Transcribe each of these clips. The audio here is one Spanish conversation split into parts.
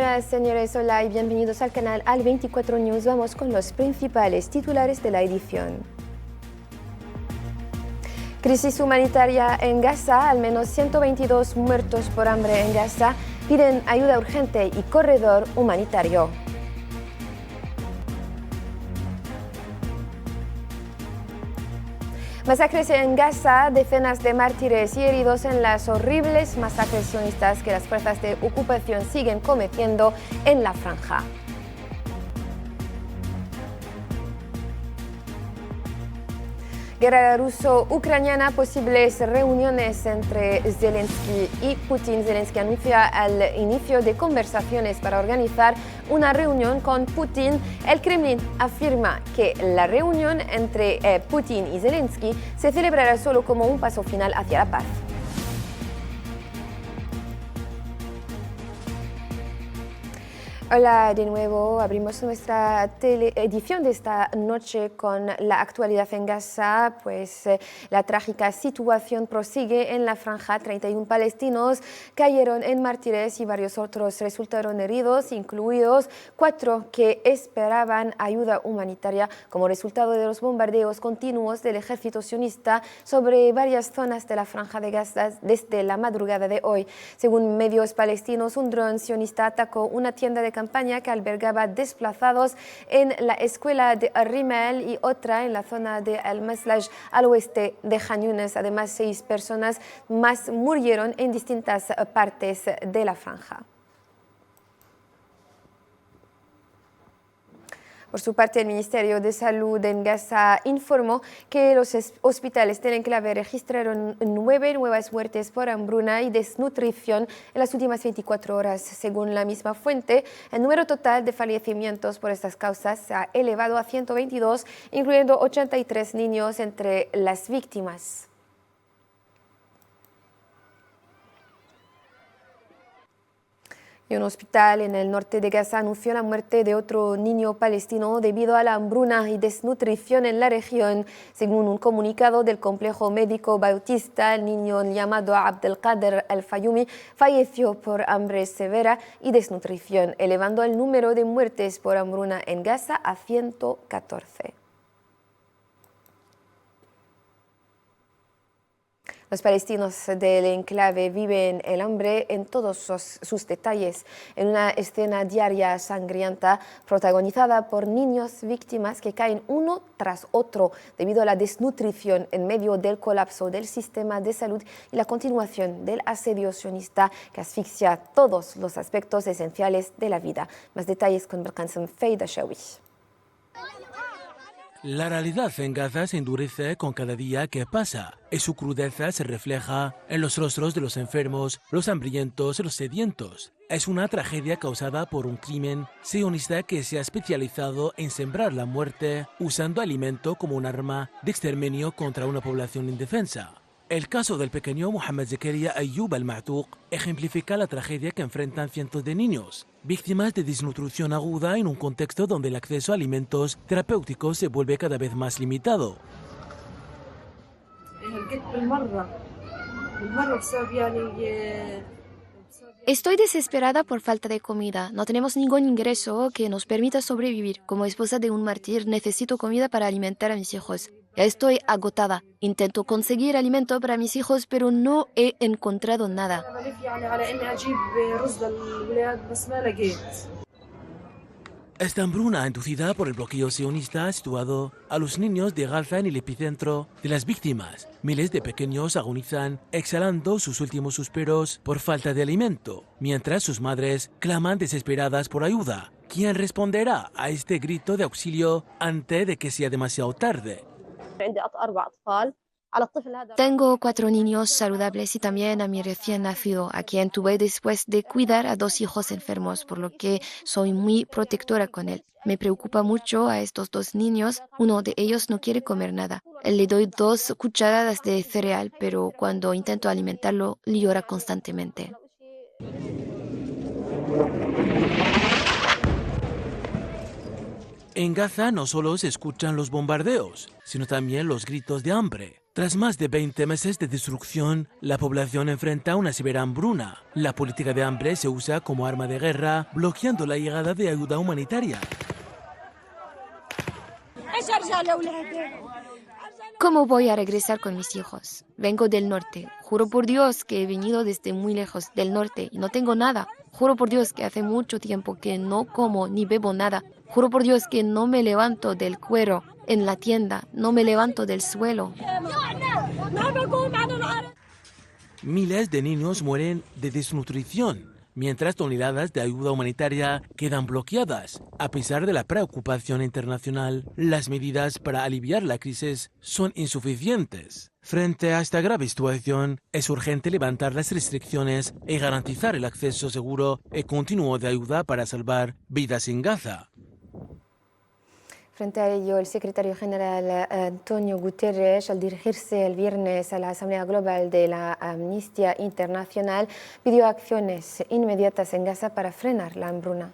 Señoras, señores, hola y bienvenidos al canal Al 24 News. Vamos con los principales titulares de la edición. Crisis humanitaria en Gaza, al menos 122 muertos por hambre en Gaza, piden ayuda urgente y corredor humanitario. Masacres en Gaza, decenas de mártires y heridos en las horribles masacres sionistas que las fuerzas de ocupación siguen cometiendo en la franja. Guerra ruso-ucraniana, posibles reuniones entre Zelensky y Putin. Zelensky anuncia el inicio de conversaciones para organizar una reunión con Putin. El Kremlin afirma que la reunión entre Putin y Zelensky se celebrará solo como un paso final hacia la paz. Hola de nuevo, abrimos nuestra edición de esta noche con la actualidad en Gaza, pues la trágica situación prosigue en la franja. 31 palestinos cayeron en mártires y varios otros resultaron heridos, incluidos 4 que esperaban ayuda humanitaria como resultado de los bombardeos continuos del ejército sionista sobre varias zonas de la franja de Gaza desde la madrugada de hoy. Según medios palestinos, un dron sionista atacó una tienda de campaña que albergaba desplazados en la escuela de Rimel y otra en la zona de Al-Maslaj al oeste de Khan Yunis. Además, 6 personas más murieron en distintas partes de la franja. Por su parte, el Ministerio de Salud en Gaza informó que los hospitales del enclave registraron 9 nuevas muertes por hambruna y desnutrición en las últimas 24 horas. Según la misma fuente, el número total de fallecimientos por estas causas se ha elevado a 122, incluyendo 83 niños entre las víctimas. Y un hospital en el norte de Gaza anunció la muerte de otro niño palestino debido a la hambruna y desnutrición en la región. Según un comunicado del complejo médico bautista, el niño llamado Abdelkader Al-Fayumi falleció por hambre severa y desnutrición, elevando el número de muertes por hambruna en Gaza a 114. Los palestinos del enclave viven el hambre en todos sus detalles, en una escena diaria sangrienta protagonizada por niños víctimas que caen uno tras otro debido a la desnutrición en medio del colapso del sistema de salud y la continuación del asedio sionista que asfixia todos los aspectos esenciales de la vida. Más detalles con Berkansem Feidashawi. La realidad en Gaza se endurece con cada día que pasa y su crudeza se refleja en los rostros de los enfermos, los hambrientos y los sedientos. Es una tragedia causada por un crimen sionista que se ha especializado en sembrar la muerte usando alimento como un arma de exterminio contra una población indefensa. El caso del pequeño Mohamed Zakaria Ayoub al-Ma'tuq ejemplifica la tragedia que enfrentan cientos de niños, víctimas de desnutrición aguda en un contexto donde el acceso a alimentos terapéuticos se vuelve cada vez más limitado. Estoy desesperada por falta de comida. No tenemos ningún ingreso que nos permita sobrevivir. Como esposa de un mártir, necesito comida para alimentar a mis hijos. Ya estoy agotada. Intento conseguir alimento para mis hijos, pero no he encontrado nada. Esta hambruna inducida por el bloqueo sionista ha situado a los niños de Gaza en el epicentro de las víctimas. Miles de pequeños agonizan exhalando sus últimos suspiros por falta de alimento, mientras sus madres claman desesperadas por ayuda. ¿Quién responderá a este grito de auxilio antes de que sea demasiado tarde? Tengo 4 niños saludables y también a mi recién nacido, a quien tuve después de cuidar a 2 hijos enfermos, por lo que soy muy protectora con él. Me preocupa mucho a estos 2 niños. Uno de ellos no quiere comer nada. Le doy 2 cucharadas de cereal, pero cuando intento alimentarlo, llora constantemente. En Gaza no solo se escuchan los bombardeos, sino también los gritos de hambre. Tras más de 20 meses de destrucción, la población enfrenta una severa hambruna. La política de hambre se usa como arma de guerra, bloqueando la llegada de ayuda humanitaria. ¿Cómo voy a regresar con mis hijos? Vengo del norte. Juro por Dios que he venido desde muy lejos del norte y no tengo nada. Juro por Dios que hace mucho tiempo que no como ni bebo nada. Juro por Dios que no me levanto del cuero en la tienda, no me levanto del suelo. Miles de niños mueren de desnutrición, mientras toneladas de ayuda humanitaria quedan bloqueadas. A pesar de la preocupación internacional, las medidas para aliviar la crisis son insuficientes. Frente a esta grave situación, es urgente levantar las restricciones y garantizar el acceso seguro y continuo de ayuda para salvar vidas en Gaza. Frente a ello, el secretario general Antonio Guterres, al dirigirse el viernes a la Asamblea Global de la Amnistía Internacional, pidió acciones inmediatas en Gaza para frenar la hambruna.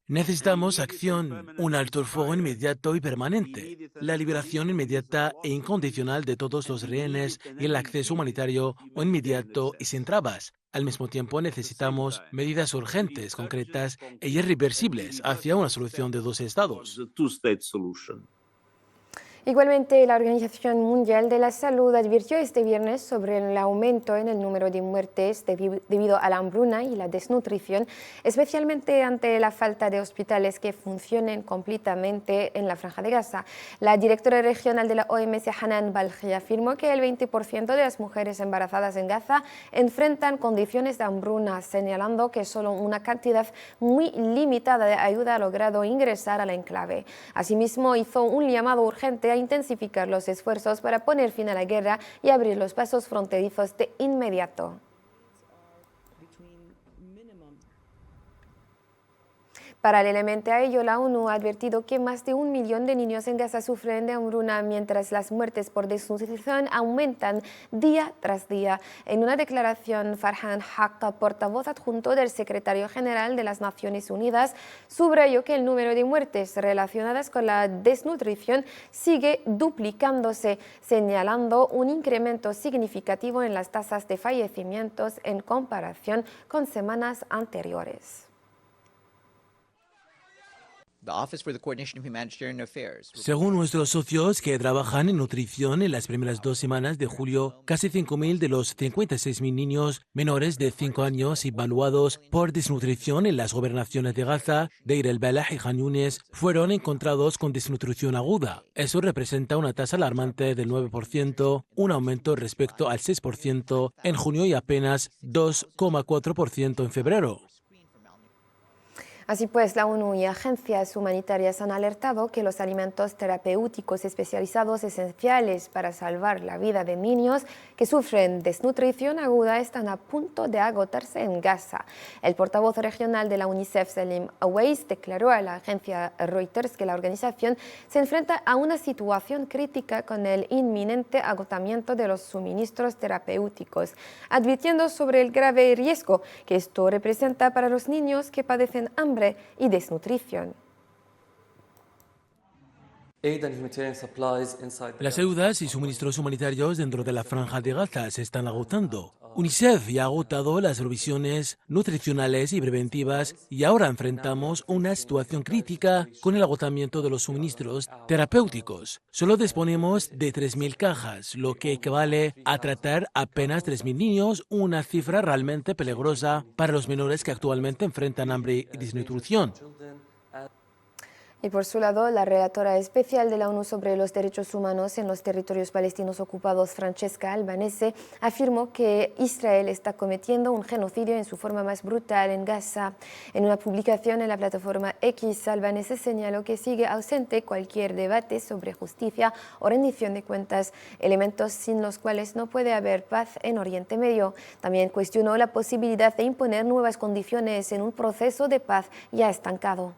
Necesitamos acción, un alto el fuego inmediato y permanente, la liberación inmediata e incondicional de todos los rehenes y el acceso humanitario inmediato y sin trabas. Al mismo tiempo necesitamos medidas urgentes, concretas e irreversibles hacia una solución de dos estados. Igualmente, la Organización Mundial de la Salud advirtió este viernes sobre el aumento en el número de muertes debido a la hambruna y la desnutrición, especialmente ante la falta de hospitales que funcionen completamente en la Franja de Gaza. La directora regional de la OMS, Hanan Balji, afirmó que el 20% de las mujeres embarazadas en Gaza enfrentan condiciones de hambruna, señalando que solo una cantidad muy limitada de ayuda ha logrado ingresar al enclave. Asimismo, hizo un llamado urgente a intensificar los esfuerzos para poner fin a la guerra y abrir los pasos fronterizos de inmediato. Paralelamente a ello, la ONU ha advertido que más de 1 millón de niños en Gaza sufren de hambruna, mientras las muertes por desnutrición aumentan día tras día. En una declaración, Farhan Haq, portavoz adjunto del secretario general de las Naciones Unidas, subrayó que el número de muertes relacionadas con la desnutrición sigue duplicándose, señalando un incremento significativo en las tasas de fallecimientos en comparación con semanas anteriores. Según nuestros socios que trabajan en nutrición, en las primeras 2 semanas de julio, casi 5.000 de los 56.000 niños menores de 5 años evaluados por desnutrición en las gobernaciones de Gaza, Deir el-Balah y Khan Yunis fueron encontrados con desnutrición aguda. Eso representa una tasa alarmante del 9%, un aumento respecto al 6% en junio y apenas 2,4% en febrero. Así pues, la ONU y agencias humanitarias han alertado que los alimentos terapéuticos especializados esenciales para salvar la vida de niños que sufren desnutrición aguda están a punto de agotarse en Gaza. El portavoz regional de la UNICEF, Salim Awais, declaró a la agencia Reuters que la organización se enfrenta a una situación crítica con el inminente agotamiento de los suministros terapéuticos, advirtiendo sobre el grave riesgo que esto representa para los niños que padecen hambre y desnutrición. Las ayudas y suministros humanitarios dentro de la Franja de Gaza se están agotando. UNICEF ya ha agotado las provisiones nutricionales y preventivas y ahora enfrentamos una situación crítica con el agotamiento de los suministros terapéuticos. Solo disponemos de 3.000 cajas, lo que equivale a tratar apenas 3.000 niños, una cifra realmente peligrosa para los menores que actualmente enfrentan hambre y desnutrición. Y por su lado, la relatora especial de la ONU sobre los derechos humanos en los territorios palestinos ocupados, Francesca Albanese, afirmó que Israel está cometiendo un genocidio en su forma más brutal en Gaza. En una publicación en la plataforma X, Albanese señaló que sigue ausente cualquier debate sobre justicia o rendición de cuentas, elementos sin los cuales no puede haber paz en Oriente Medio. También cuestionó la posibilidad de imponer nuevas condiciones en un proceso de paz ya estancado.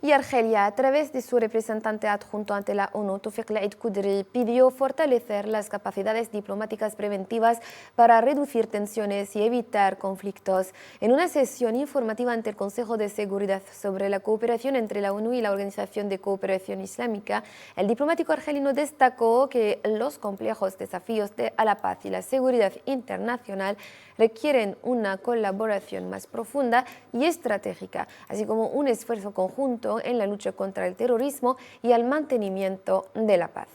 Y Argelia, a través de su representante adjunto ante la ONU, Tawfiq El-Qudri, pidió fortalecer las capacidades diplomáticas preventivas para reducir tensiones y evitar conflictos. En una sesión informativa ante el Consejo de Seguridad sobre la cooperación entre la ONU y la Organización de Cooperación Islámica, el diplomático argelino destacó que los complejos desafíos a la paz y la seguridad internacional requieren una colaboración más profunda y estratégica, así como un esfuerzo conjunto en la lucha contra el terrorismo y el mantenimiento de la paz.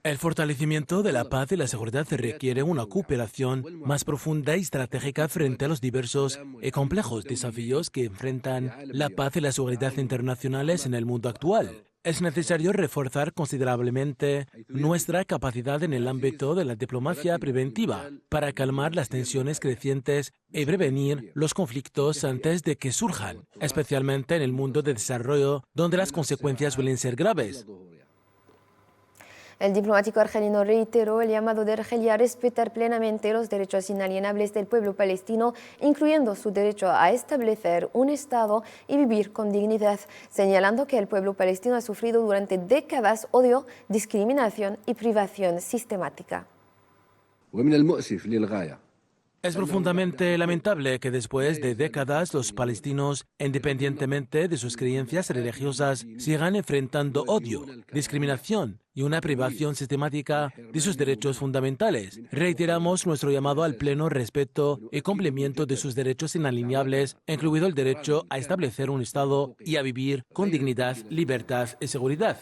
El fortalecimiento de la paz y la seguridad requiere una cooperación más profunda y estratégica frente a los diversos y complejos desafíos que enfrentan la paz y la seguridad internacionales en el mundo actual. Es necesario reforzar considerablemente nuestra capacidad en el ámbito de la diplomacia preventiva para calmar las tensiones crecientes y prevenir los conflictos antes de que surjan, especialmente en el mundo de desarrollo, donde las consecuencias suelen ser graves. El diplomático argelino reiteró el llamado de Argelia a respetar plenamente los derechos inalienables del pueblo palestino, incluyendo su derecho a establecer un Estado y vivir con dignidad, señalando que el pueblo palestino ha sufrido durante décadas odio, discriminación y privación sistemática. Es profundamente lamentable que después de décadas los palestinos, independientemente de sus creencias religiosas, sigan enfrentando odio, discriminación y una privación sistemática de sus derechos fundamentales. Reiteramos nuestro llamado al pleno respeto y cumplimiento de sus derechos inalienables, incluido el derecho a establecer un Estado y a vivir con dignidad, libertad y seguridad.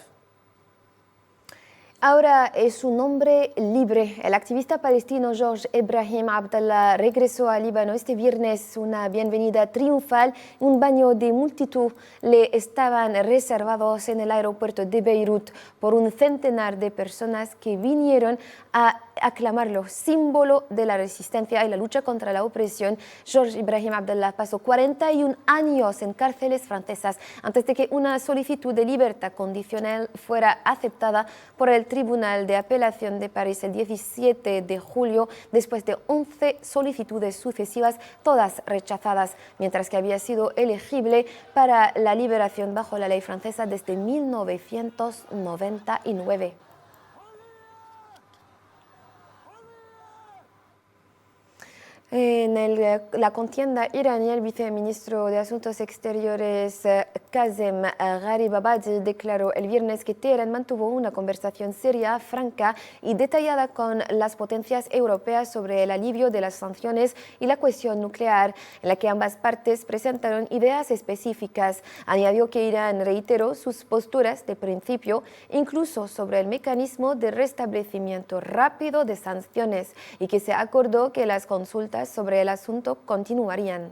Ahora es un hombre libre. El activista palestino George Ibrahim Abdallah regresó a Líbano este viernes. Una bienvenida triunfal, un baño de multitud le estaban reservados en el aeropuerto de Beirut por un centenar de personas que vinieron a aclamarlo, símbolo de la resistencia y la lucha contra la opresión. George Ibrahim Abdallah pasó 41 años en cárceles francesas antes de que una solicitud de libertad condicional fuera aceptada por el Tribunal de Apelación de París el 17 de julio, después de 11 solicitudes sucesivas, todas rechazadas, mientras que había sido elegible para la liberación bajo la ley francesa desde 1999. En la contienda iraní, el viceministro de Asuntos Exteriores Kazem Gharibabadi declaró el viernes que Teherán mantuvo una conversación seria, franca y detallada con las potencias europeas sobre el alivio de las sanciones y la cuestión nuclear, en la que ambas partes presentaron ideas específicas. Añadió que Irán reiteró sus posturas de principio, incluso sobre el mecanismo de restablecimiento rápido de sanciones, y que se acordó que las consultas sobre el asunto continuarían.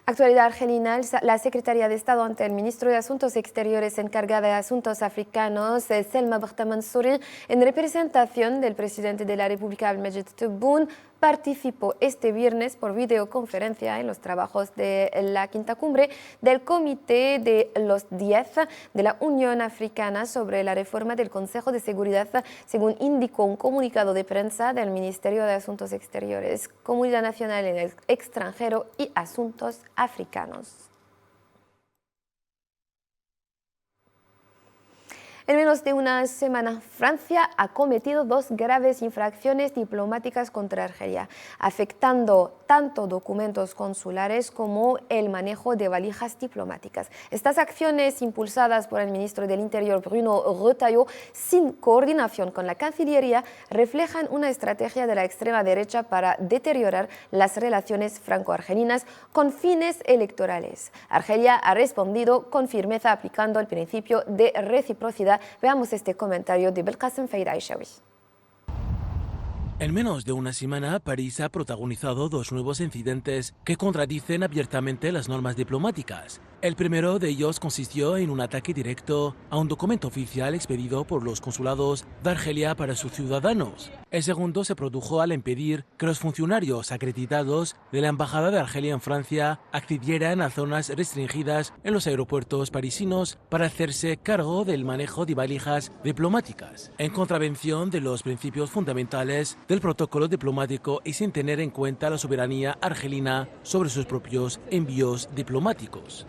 Actualidad argelina, la secretaria de Estado ante el ministro de Asuntos Exteriores encargada de Asuntos Africanos, Selma Bakhtamansouri, en representación del presidente de la República, Abdelmadjid Tebboune, participó este viernes por videoconferencia en los trabajos de la quinta cumbre del Comité de los 10 de la Unión Africana sobre la reforma del Consejo de Seguridad, según indicó un comunicado de prensa del Ministerio de Asuntos Exteriores, Comunidad Nacional en el Extranjero y Asuntos Africanos. En menos de una semana, Francia ha cometido 2 graves infracciones diplomáticas contra Argelia, afectando tanto documentos consulares como el manejo de valijas diplomáticas. Estas acciones, impulsadas por el ministro del Interior, Bruno Retailleau, sin coordinación con la Cancillería, reflejan una estrategia de la extrema derecha para deteriorar las relaciones franco-argelinas con fines electorales. Argelia ha respondido con firmeza aplicando el principio de reciprocidad. Veamos este comentario de Belkacem Feiraishawi. En menos de una semana, París ha protagonizado 2 nuevos incidentes que contradicen abiertamente las normas diplomáticas. El primero de ellos consistió en un ataque directo a un documento oficial expedido por los consulados de Argelia para sus ciudadanos. El segundo se produjo al impedir que los funcionarios acreditados de la Embajada de Argelia en Francia accedieran a zonas restringidas en los aeropuertos parisinos para hacerse cargo del manejo de valijas diplomáticas, en contravención de los principios fundamentales del protocolo diplomático y sin tener en cuenta la soberanía argelina sobre sus propios envíos diplomáticos.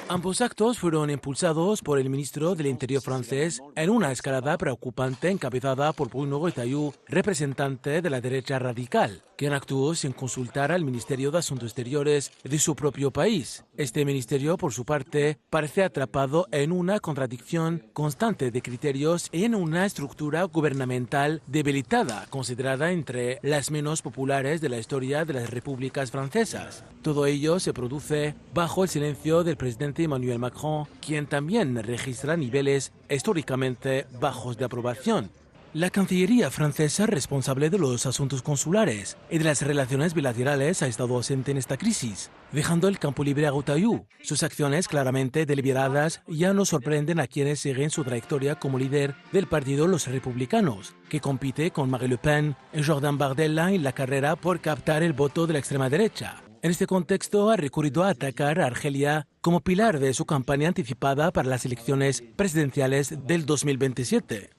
Ambos actos fueron impulsados por el ministro del Interior francés en una escalada preocupante encabezada por Bruno Retailleau, representante de la derecha radical, quien actuó sin consultar al Ministerio de Asuntos Exteriores de su propio país. Este ministerio, por su parte, parece atrapado en una contradicción constante de criterios y en una estructura gubernamental debilitada, considerada entre las menos populares de la historia de las repúblicas francesas. Todo ello se produce bajo el silencio del presidente Emmanuel Macron, quien también registra niveles históricamente bajos de aprobación. La Cancillería francesa, responsable de los asuntos consulares y de las relaciones bilaterales, ha estado ausente en esta crisis, dejando el campo libre a Retailleau. Sus acciones, claramente deliberadas, ya no sorprenden a quienes siguen su trayectoria como líder del partido Los Republicanos, que compite con Marine Le Pen y Jordan Bardella en la carrera por captar el voto de la extrema derecha. En este contexto, ha recurrido a atacar a Argelia como pilar de su campaña anticipada para las elecciones presidenciales del 2027.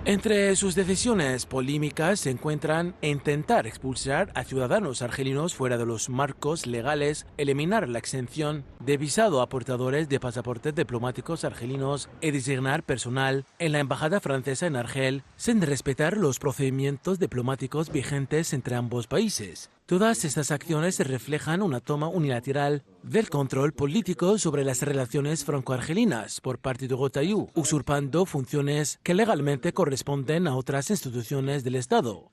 Entre sus decisiones polémicas se encuentran intentar expulsar a ciudadanos argelinos fuera de los marcos legales, eliminar la exención de visado a portadores de pasaportes diplomáticos argelinos y designar personal en la embajada francesa en Argel sin respetar los procedimientos diplomáticos vigentes entre ambos países. Todas estas acciones reflejan una toma unilateral del control político sobre las relaciones franco-argelinas por parte de Retailleau, usurpando funciones que legalmente corresponden a otras instituciones del Estado.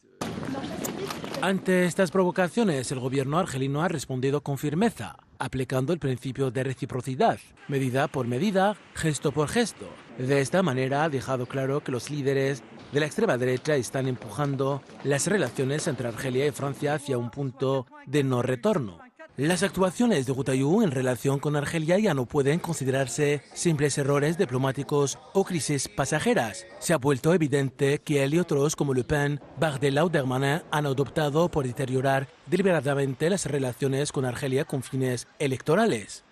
Ante estas provocaciones, el gobierno argelino ha respondido con firmeza, aplicando el principio de reciprocidad, medida por medida, gesto por gesto. De esta manera ha dejado claro que los líderes de la extrema derecha están empujando las relaciones entre Argelia y Francia hacia un punto de no retorno. Las actuaciones de Retailleau en relación con Argelia ya no pueden considerarse simples errores diplomáticos o crisis pasajeras. Se ha vuelto evidente que él y otros como Le Pen, Bardella o Darmanin han adoptado por deteriorar deliberadamente las relaciones con Argelia con fines electorales.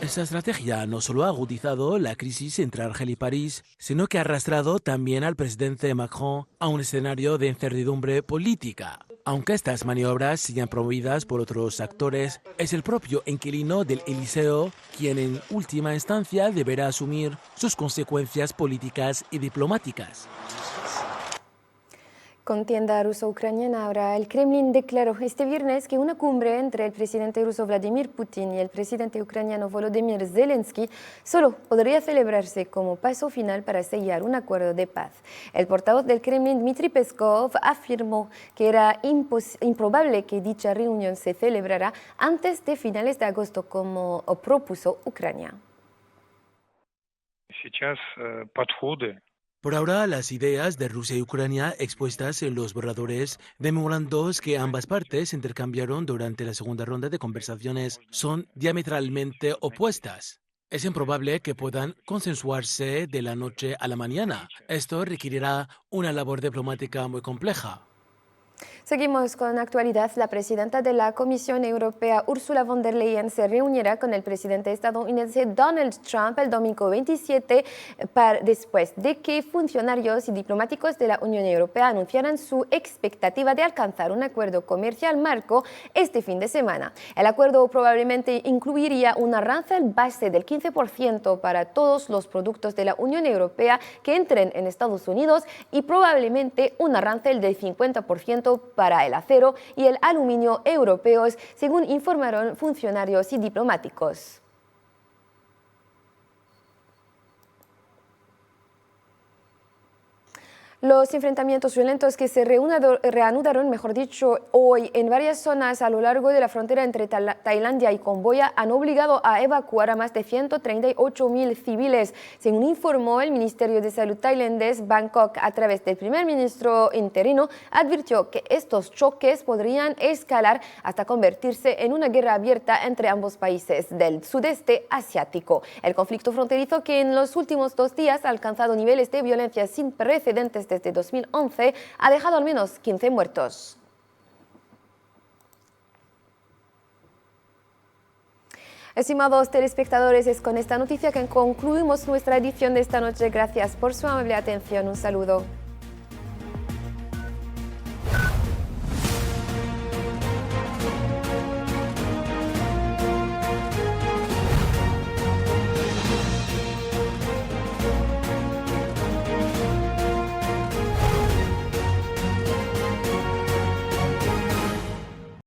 Esta estrategia no solo ha agudizado la crisis entre Argelia y París, sino que ha arrastrado también al presidente Macron a un escenario de incertidumbre política. Aunque estas maniobras sigan promovidas por otros actores, es el propio inquilino del Elíseo quien en última instancia deberá asumir sus consecuencias políticas y diplomáticas. Contienda ruso-ucraniana. Ahora, el Kremlin declaró este viernes que una cumbre entre el presidente ruso Vladimir Putin y el presidente ucraniano Volodymyr Zelensky solo podría celebrarse como paso final para sellar un acuerdo de paz. El portavoz del Kremlin, Dmitry Peskov, afirmó que era improbable que dicha reunión se celebrara antes de finales de agosto, como propuso Ucrania. Por ahora, las ideas de Rusia y Ucrania expuestas en los borradores de memorandos que ambas partes intercambiaron durante la segunda ronda de conversaciones son diametralmente opuestas. Es improbable que puedan consensuarse de la noche a la mañana. Esto requerirá una labor diplomática muy compleja. Seguimos con actualidad. La presidenta de la Comisión Europea, Ursula von der Leyen, se reunirá con el presidente estadounidense Donald Trump el domingo 27, después de que funcionarios y diplomáticos de la Unión Europea anunciaran su expectativa de alcanzar un acuerdo comercial marco este fin de semana. El acuerdo probablemente incluiría un arancel base del 15% para todos los productos de la Unión Europea que entren en Estados Unidos y probablemente un arancel del 50% para el acero y el aluminio europeos, según informaron funcionarios y diplomáticos. Los enfrentamientos violentos que se reanudaron, mejor dicho, hoy en varias zonas a lo largo de la frontera entre Tailandia y Camboya han obligado a evacuar a más de 138.000 civiles, según informó el Ministerio de Salud tailandés. Bangkok, a través del primer ministro interino, advirtió que estos choques podrían escalar hasta convertirse en una guerra abierta entre ambos países del sudeste asiático. El conflicto fronterizo, que en los últimos 2 días ha alcanzado niveles de violencia sin precedentes desde 2011, ha dejado al menos 15 muertos. Estimados telespectadores, es con esta noticia que concluimos nuestra edición de esta noche. Gracias por su amable atención. Un saludo.